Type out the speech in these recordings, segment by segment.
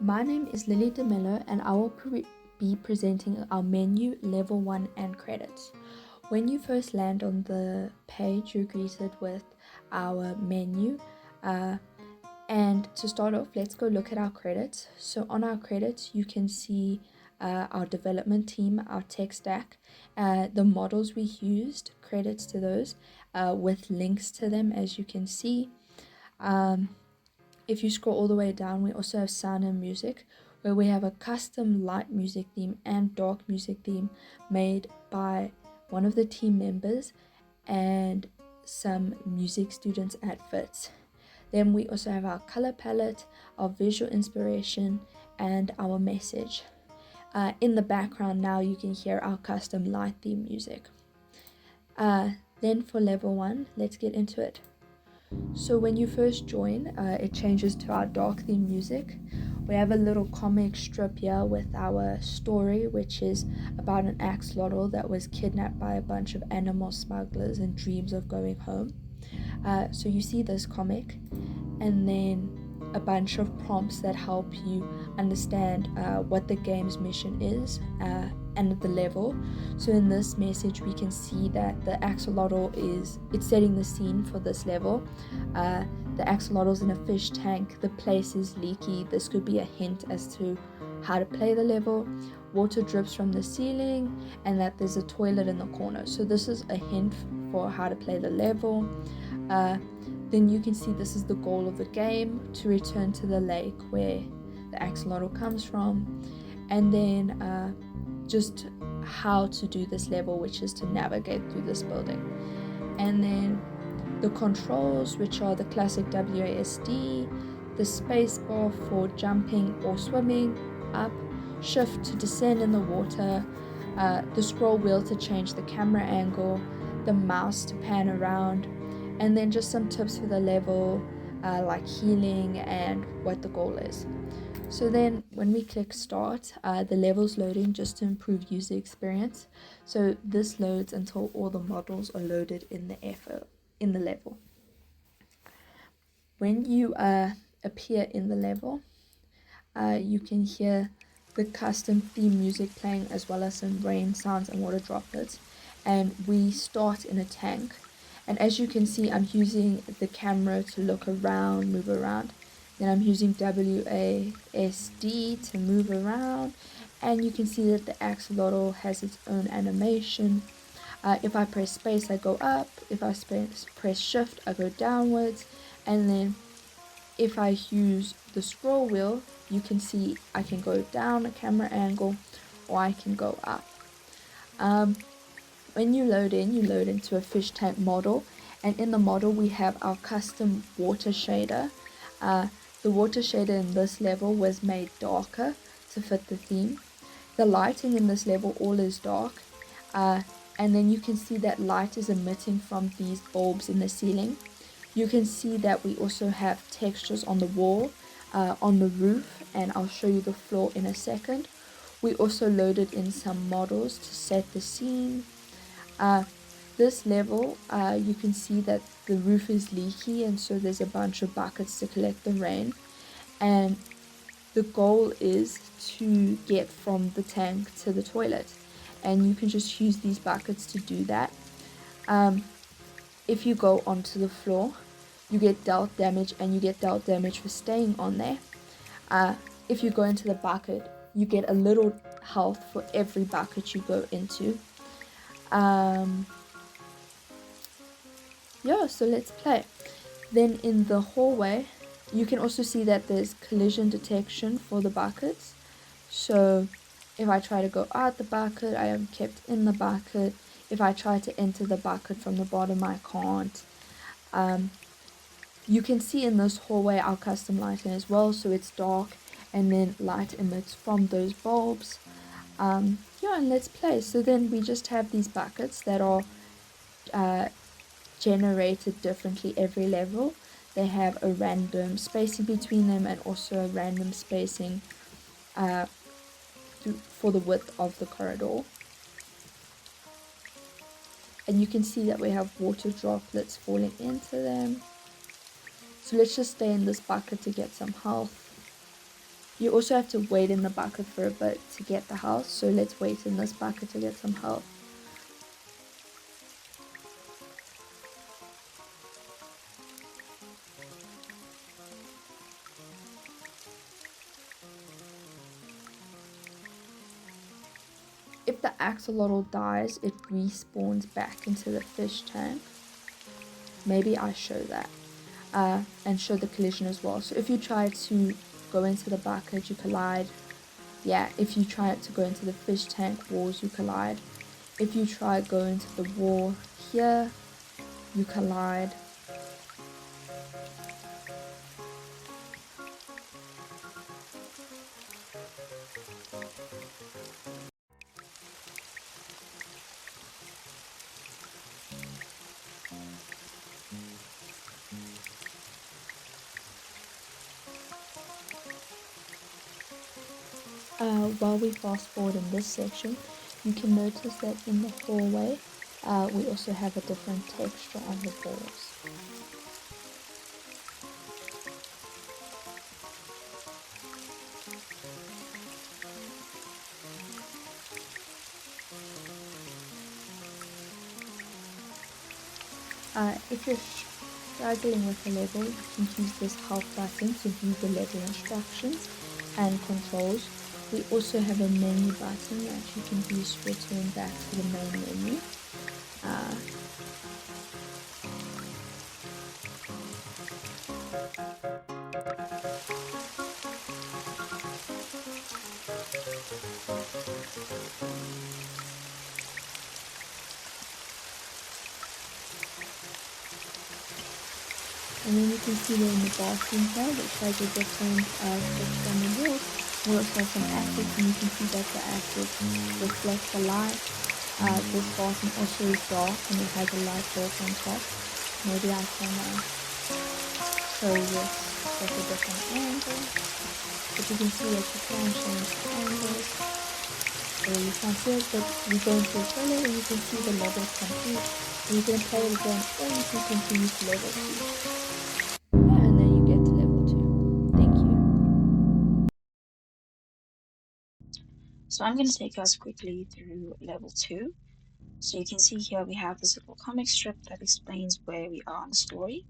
My name is Lily DeMello and I will be presenting our menu, level 1 and credits. When you first land on the page, you're greeted with our menu. And to start off, let's go look at our credits. So on our credits, you can see our development team, our tech stack, the models we used, credits to those, with links to them as you can see. If you scroll all the way down, we also have sound and music, where we have a custom light music theme and dark music theme made by one of the team members and some music students at FITS. Then we also have our color palette, our visual inspiration, and our message. In the background now you can hear our custom light theme music. Then for level 1, let's get into it. So when you first join, it changes to our dark theme music. We have a little comic strip here with our story, which is about an axolotl that was kidnapped by a bunch of animal smugglers and dreams of going home. So you see this comic, and then a bunch of prompts that help you understand what the game's mission is and the level. So in this message we can see that the axolotl it's setting the scene for this level. The axolotl's in a fish tank, the place is leaky. This could be a hint as to how to play the level. Water drips from the ceiling and that there's a toilet in the corner. So this is a hint for how to play the level. Then you can see this is the goal of the game, to return to the lake where the axolotl comes from, and then just how to do this level, which is to navigate through this building. And then the controls, which are the classic WASD, the space bar for jumping or swimming up, shift to descend in the water, the scroll wheel to change the camera angle, the mouse to pan around, and then just some tips for the level, like healing and what the goal is. So then when we click start, the level's loading just to improve user experience. So this loads until all the models are loaded in the level. When you appear in the level, you can hear the custom theme music playing, as well as some rain sounds and water droplets. And we start in a tank. And as you can see, I'm using the camera to look around, move around. Then I'm using WASD to move around. And you can see that the axolotl has its own animation. If I press space, I go up. If I press shift, I go downwards. And then if I use the scroll wheel, you can see I can go down a camera angle or I can go up. When you load into a fish tank model, and in the model we have our custom water shader. The water shader in this level was made darker to fit the theme. The lighting in this level all is dark, and then you can see that light is emitting from these bulbs in the ceiling. You can see that we also have textures on the wall, on the roof, and I'll show you the floor in a second. We also loaded in some models to set the scene. This level, you can see that the roof is leaky, and so there's a bunch of buckets to collect the rain, and the goal is to get from the tank to the toilet, and you can just use these buckets to do that. If you go onto the floor, you get dealt damage, and you get dealt damage for staying on there. If you go into the bucket, you get a little health for every bucket you go into. So let's play. Then in the hallway, you can also see that there's collision detection for the buckets. So if I try to go out the bucket, I am kept in the bucket. If I try to enter the bucket from the bottom, I can't. You can see in this hallway our custom lighting as well, so it's dark and then light emits from those bulbs. And let's play. So then we just have these buckets that are generated differently every level. They have a random spacing between them and also a random spacing for the width of the corridor. And you can see that we have water droplets falling into them. So let's just stay in this bucket to get some health. You also have to wait in the bucket for a bit to get the health, so let's wait in this bucket to get some health. If the axolotl dies, it respawns back into the fish tank. Maybe I show that. And show the collision as well. So if you try to go into the bucket, you collide. Yeah, if you try to go into the fish tank walls, you collide. If you try go into the wall here, you collide. While we fast forward in this section, you can notice that in the hallway, we also have a different texture on the walls. If you're struggling with a level, you can use this help button to view the level instructions and controls. We also have a menu button that you can use to return back to the main menu. And then you can see we're in the bathroom here, which has a different texture on the walls. We also have some assets, and you can see that the assets reflect the light. This bathroom also is dark, and it has a light bulb on top. Maybe I can show this at a different angle. But you can see that you can change the angles. So you can't see it, but you go into a trailer and you can see the level complete. And you can play it again, or you can continue to level 2. Yeah, and then you get to level 2. Thank you. So I'm going to take us quickly through level 2. So you can see here we have this little comic strip that explains where we are in the story.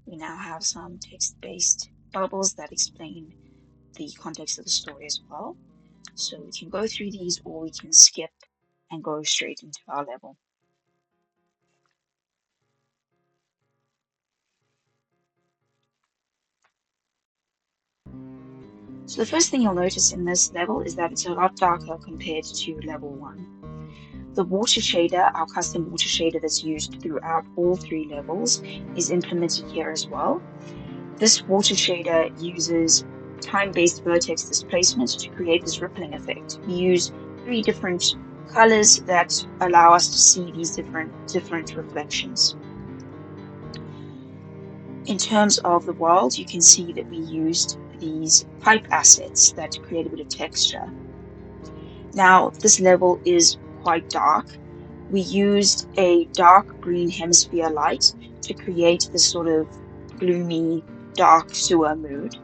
We now have some text-based bubbles that explain the context of the story as well. So we can go through these, or we can skip and go straight into our level. So the first thing you'll notice in this level is that it's a lot darker compared to level 1. The water shader, our custom water shader that's used throughout all 3 levels, is implemented here as well. This water shader uses time-based vertex displacement to create this rippling effect. We use 3 different colors that allow us to see these different reflections. In terms of the world, you can see that we used these pipe assets that create a bit of texture. Now, this level is quite dark. We used a dark green hemisphere light to create this sort of gloomy, dark sewer mood.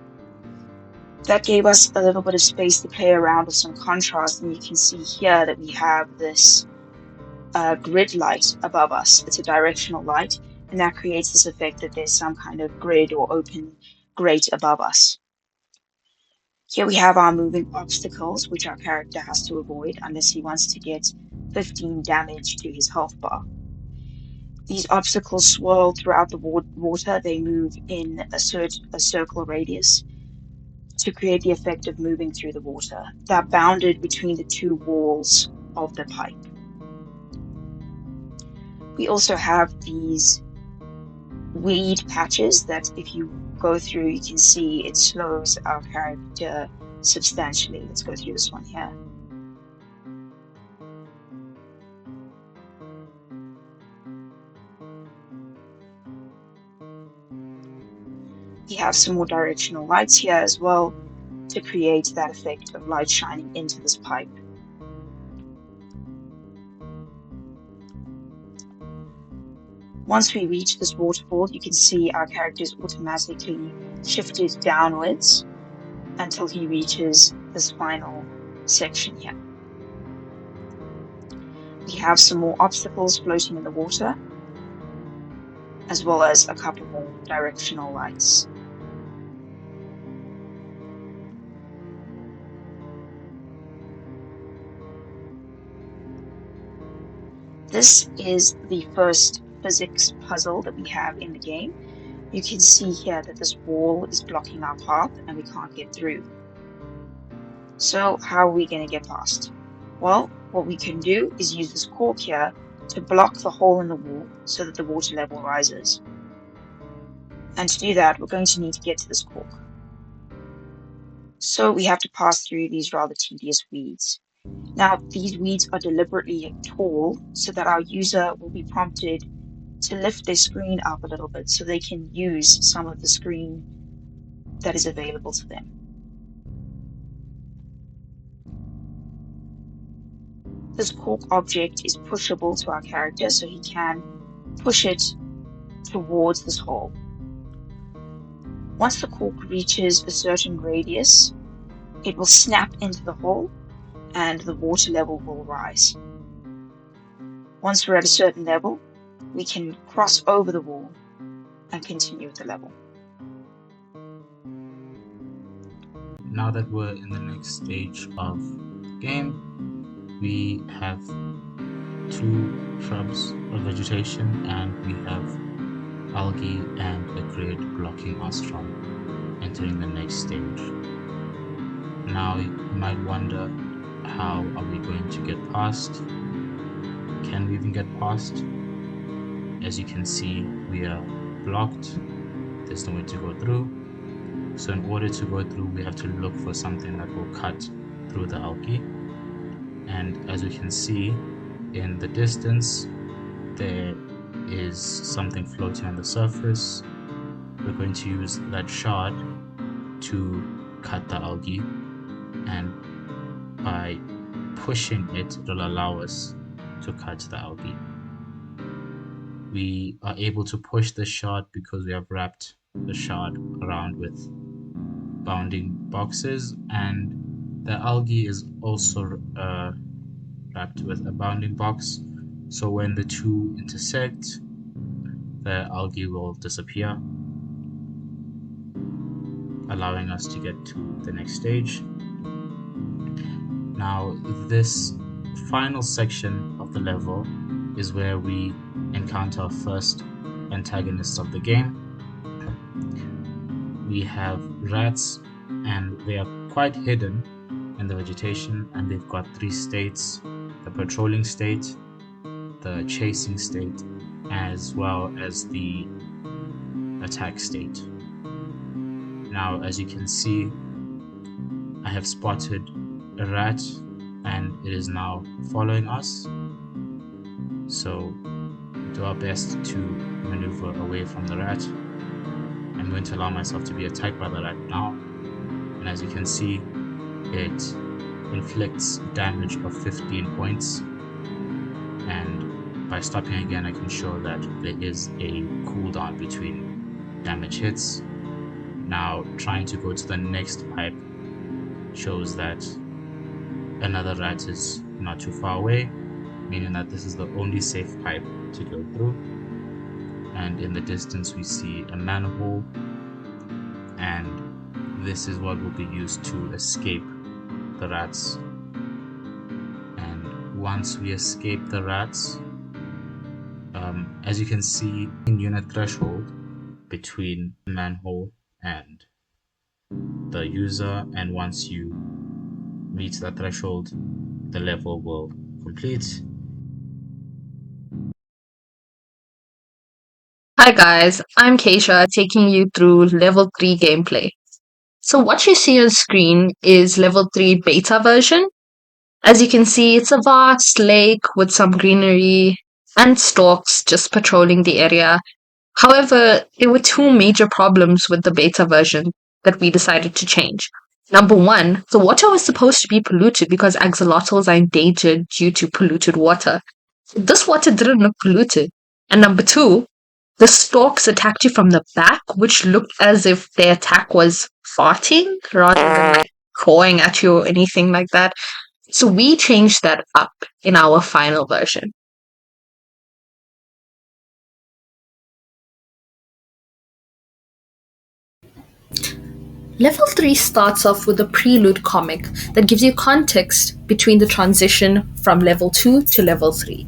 That gave us a little bit of space to play around with some contrast, and you can see here that we have this grid light above us. It's a directional light, and that creates this effect that there's some kind of grid or open grate above us. Here we have our moving obstacles, which our character has to avoid unless he wants to get 15 damage to his health bar. These obstacles swirl throughout the water. They move in a circle radius to create the effect of moving through the water. They're bounded between the 2 walls of the pipe. We also have these weed patches that if you go through, you can see it slows our character substantially. Let's go through this one here. We have some more directional lights here as well to create that effect of light shining into this pipe. Once we reach this waterfall, you can see our character is automatically shifted downwards. until he reaches this final section here. We have some more obstacles floating in the water, as well as a couple more directional lights. This is the first physics puzzle that we have in the game. You can see here that this wall is blocking our path and we can't get through. So how are we going to get past? Well, what we can do is use this cork here to block the hole in the wall so that the water level rises. And to do that, we're going to need to get to this cork. So we have to pass through these rather tedious weeds. Now, these weeds are deliberately tall so that our user will be prompted to lift their screen up a little bit so they can use some of the screen that is available to them. This cork object is pushable to our character, so he can push it towards this hole. Once the cork reaches a certain radius, it will snap into the hole and the water level will rise. Once we're at a certain level, we can cross over the wall and continue with the level. Now that we're in the next stage of the game, we have 2 shrubs of vegetation and we have algae and a grid blocking us from entering the next stage. Now you might wonder, how are we going to get past? Can we even get past? As you can see, we are blocked. There's no way to go through. So in order to go through, we have to look for something that will cut through the algae. And as you can see in the distance, there is something floating on the surface. We're going to use that shard to cut the algae, and by pushing it, it'll allow us to cut the algae. We are able to push the shard because we have wrapped the shard around with bounding boxes, and the algae is also wrapped with a bounding box. So when the two intersect, the algae will disappear, allowing us to get to the next stage. Now, this final section of the level is where we encounter our first antagonists of the game. We have rats, and they are quite hidden in the vegetation, and they've got 3 states: the patrolling state, the chasing state, as well as the attack state. Now, as you can see, I have spotted a rat and it is now following us. So do our best to maneuver away from the rat. I'm going to allow myself to be attacked by the rat now, and as you can see, it inflicts damage of 15 points, and by stopping again I can show that there is a cooldown between damage hits. Now trying to go to the next pipe shows that another rat is not too far away, meaning that this is the only safe pipe to go through. And in the distance we see a manhole, and this is what will be used to escape the rats. And once we escape the rats, as you can see, in unit threshold between the manhole and the user, and once you meet that threshold, the level will complete. Hi guys, I'm Keisha taking you through level 3 gameplay. So what you see on screen is level 3 beta version. As you can see, it's a vast lake with some greenery and storks just patrolling the area. However, there were 2 major problems with the beta version that we decided to change. Number 1, the water was supposed to be polluted because axolotls are endangered due to polluted water. This water didn't look polluted. And number 2, the storks attacked you from the back, which looked as if their attack was farting rather than like clawing at you or anything like that. So we changed that up in our final version. Level 3 starts off with a prelude comic that gives you context between the transition from level 2 to level 3.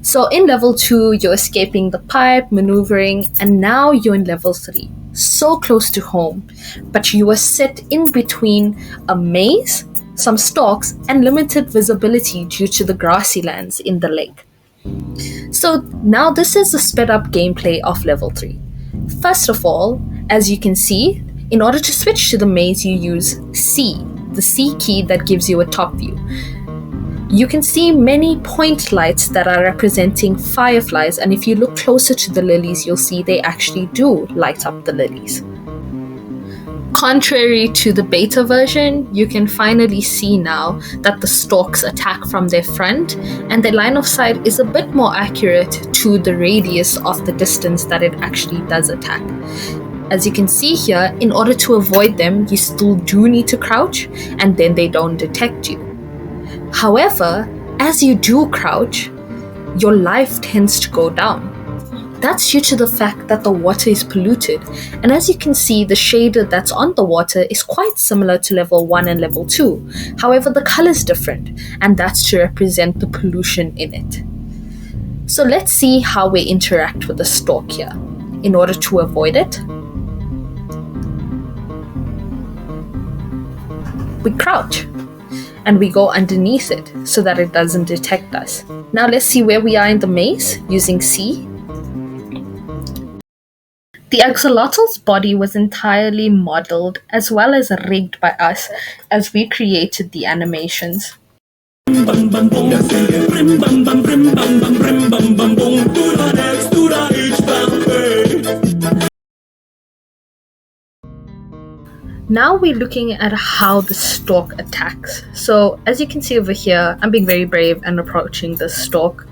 So in level 2, you're escaping the pipe, maneuvering, and now you're in level 3. So close to home, but you are set in between a maze, some stalks, and limited visibility due to the grassy lands in the lake. So now this is the sped up gameplay of level 3. First of all, as you can see, in order to switch to the maze, you use C, the C key that gives you a top view. You can see many point lights that are representing fireflies, and if you look closer to the lilies, you'll see they actually do light up the lilies. Contrary to the beta version, you can finally see now that the stalks attack from their front, and their line of sight is a bit more accurate to the radius of the distance that it actually does attack. As you can see here, in order to avoid them, you still do need to crouch, and then they don't detect you. However, as you do crouch, your life tends to go down. That's due to the fact that the water is polluted, and as you can see, the shader that's on the water is quite similar to level 1 and level 2. However, the color is different, and that's to represent the pollution in it. So let's see how we interact with the stalk here. In order to avoid it, we crouch and we go underneath it so that it doesn't detect us. Now let's see where we are in the maze using C. The axolotl's body was entirely modeled as well as rigged by us as we created the animations. Now we're looking at how the stalk attacks. So as you can see over here, I'm being very brave and approaching the stalk.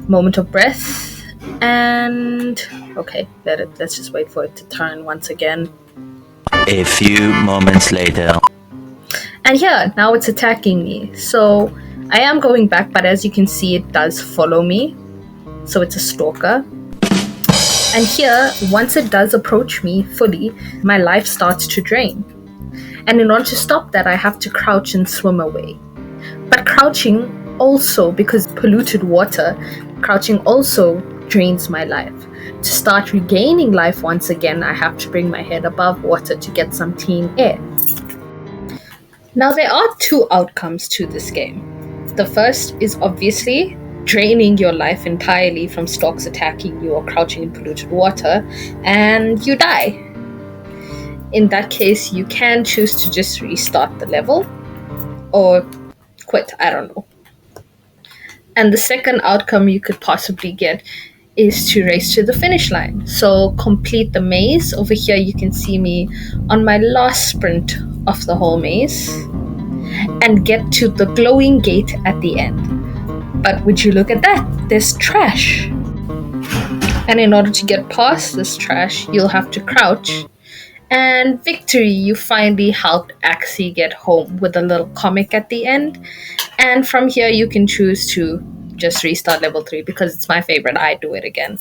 Moment of breath, and okay, let's just wait for it to turn once again. A few moments later. And here, now it's attacking me. So I am going back, but as you can see, it does follow me. So it's a stalker. And here, once it does approach me fully, my life starts to drain. And in order to stop that, I have to crouch and swim away. But crouching also, because polluted water, crouching also drains my life. To start regaining life once again, I have to bring my head above water to get some clean air. Now there are two outcomes to this game. The first is obviously draining your life entirely from stalks attacking you or crouching in polluted water, and you die. In that case, you can choose to just restart the level or quit, I don't know. And the second outcome you could possibly get is to race to the finish line. So complete the maze. Over here you can see me on my last sprint of the whole maze and get to the glowing gate at the end. But would you look at that? There's trash. And in order to get past this trash, you'll have to crouch. And victory, you finally helped Axie get home with a little comic at the end. And from here, you can choose to just restart level 3 because it's my favorite. I do it again.